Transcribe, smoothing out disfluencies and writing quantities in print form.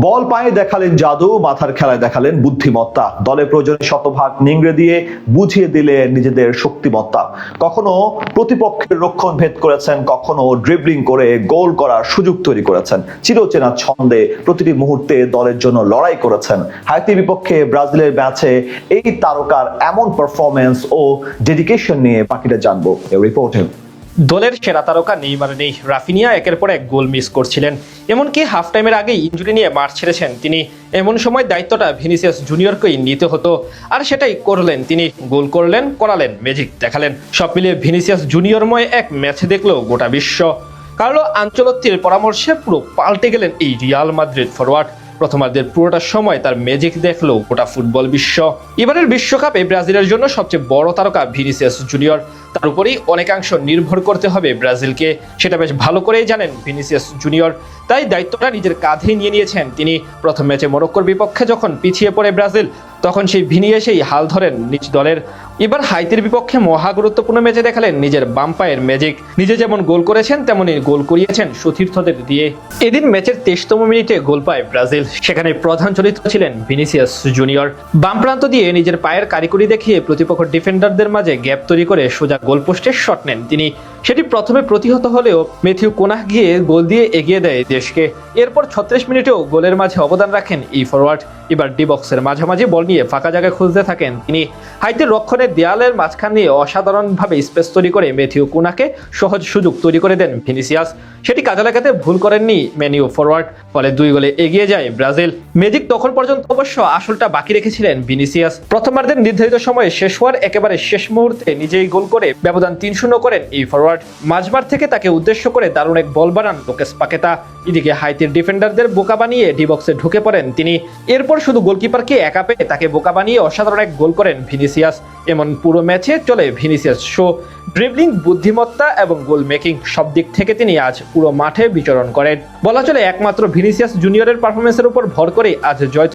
বল পায়ে দেখালেন জাদু, মাথার খেলায় দেখালেন বুদ্ধিমত্তা, দলে প্রয়োজনে শতভাগ নিংড়ে দিয়ে বুঝিয়ে দিলে নিজেদের শক্তিমত্তা। কখনো প্রতিপক্ষের রক্ষণ ভেদ করেছেন, কখনো ড্রিবলিং করে গোল করার সুযোগ তৈরি করেছেন। চিরচেনা ছন্দে প্রতিটি মুহূর্তে দলের জন্য লড়াই করেছেন। হাইতির বিপক্ষে ব্রাজিলের ম্যাচে এই তারকার এমন পারফরমেন্স ও ডেডিকেশন নিয়ে বাকিটা জানবো এই রিপোর্টে। দলের সেরা তারকা নেইমার নেই, রাফিনিয়া একের পর এক গোল মিস করছিলেন, এমনকি হাফ টাইমের আগেই ইনজুরি নিয়ে মাঠ ছেড়েছেন তিনি। এমন সময় দায়িত্বটা ভিনিসিয়াস জুনিয়রকেই নিতে হতো, আর সেটাই করলেন তিনি। গোল করলেন, করালেন, ম্যাজিক দেখালেন। সব মিলিয়ে ভিনিসিয়াস জুনিয়রময় এক ম্যাচ দেখলো গোটা বিশ্ব। কার্লো আনচেলত্তির পরামর্শে পুরো পাল্টে গেলেন এই রিয়াল মাদ্রিদ ফরওয়ার্ড। প্রথমার্ধের পুরোটা সময় তার ম্যাজিক দেখলো গোটা ফুটবল বিশ্ব। এবারের বিশ্বকাপে ব্রাজিলের জন্য সবচেয়ে বড় তারকা ভিনিসিয়াস জুনিয়র। তার উপরেই অনেকাংশ নির্ভর করতে হবে ব্রাজিলকে, সেটা বেশ ভালো করেই জানেন ভিনিসিয়াস জুনিয়র। তাই দায়িত্বটা নিজের কাঁধে নিয়ে নিয়েছেন তিনি। প্রথম ম্যাচে মরক্কোর বিপক্ষে যখন পিছিয়ে পড়ে ব্রাজিল, তখন সেই ভিনি এসেই হাল ধরেন নিজ দলের। এবার হাইতির বিপক্ষে মহা গুরুত্বপূর্ণ ম্যাচে দেখালেন নিজের বাম পায়ের ম্যাজিক। নিজে যেমন গোল করেছেন, তেমনই গোল করিয়েছেন সতীর্থদের দিয়ে। এদিন ম্যাচের 23তম মিনিটে গোল পায় ব্রাজিল। সেখানে প্রধান চরিত্র ছিলেন ভিনিসিয়াস জুনিয়র। বাম প্রান্ত দিয়ে নিজের পায়ের কারিগরি দেখিয়ে প্রতিপক্ষ ডিফেন্ডারদের মাঝে গ্যাপ তৈরি করে সোজা গোল পোস্টে শট নেন তিনি। সেটি প্রথমে প্রতিহত হলেও ম্যাথিউ কোনাহ গিয়ে গোল দিয়ে এগিয়ে দেয় দেশকে। এরপর 36 মিনিটেও গোলের মাঝে অবদান রাখেন এই ফরওয়ার্ড। এবার ডি বক্সের মাঝামাঝি বল নিয়ে ফাঁকা জায়গায় খুঁজতে থাকেন তিনি। হাইতির রক্ষণের দেয়ালের মাঝখান দিয়ে অসাধারণভাবে স্পেস তৈরি করে ম্যাথিউ কোনাহকে সহজ সুযোগ তৈরি করে দেন ভিনিসিয়াস। সেটি কাজে লাগাতে ভুল করেননি ম্যানিউ ফরওয়ার্ড, ফলে 2 গোলে এগিয়ে যায় ব্রাজিল। ম্যাজিক তখন পর্যন্ত অবশ্য আসলটা বাকি রেখেছিলেন ভিনিসিয়াস। প্রথমার্ধের নির্ধারিত সময়ে শেষ হওয়ার একেবারে শেষ মুহূর্তে নিজেই গোল করে ব্যবধান 3-0 করেন এই ফরওয়ার্ড। মাঝমাঠ থেকে তাকে উদ্দেশ্য করে দারুণ এক বল বানান লোকেস পাকেতা। এদিকে হাইতির ডিফেন্ডারদের বোকা বানিয়ে ডি বক্সে ঢুকে পড়েন তিনি। এরপর শুধু গোলকিপারকে একা পেয়ে তাকে বোকা বানিয়ে অসাধারণ এক গোল করেন ভিনিসিয়াস। এমন পুরো ম্যাচে চলে ভিনিসিয়াস শো। ড্রিবলিং, বুদ্ধিমত্তা এবং গোল মেকিং সব দিক থেকে তিনি আজ পুরো মাঠে বিচরণ করেন। বলা চলে একমাত্র ভিনিসিয়াস জুনিয়রের পারফরমেন্সের উপর ভর করে আজ জয়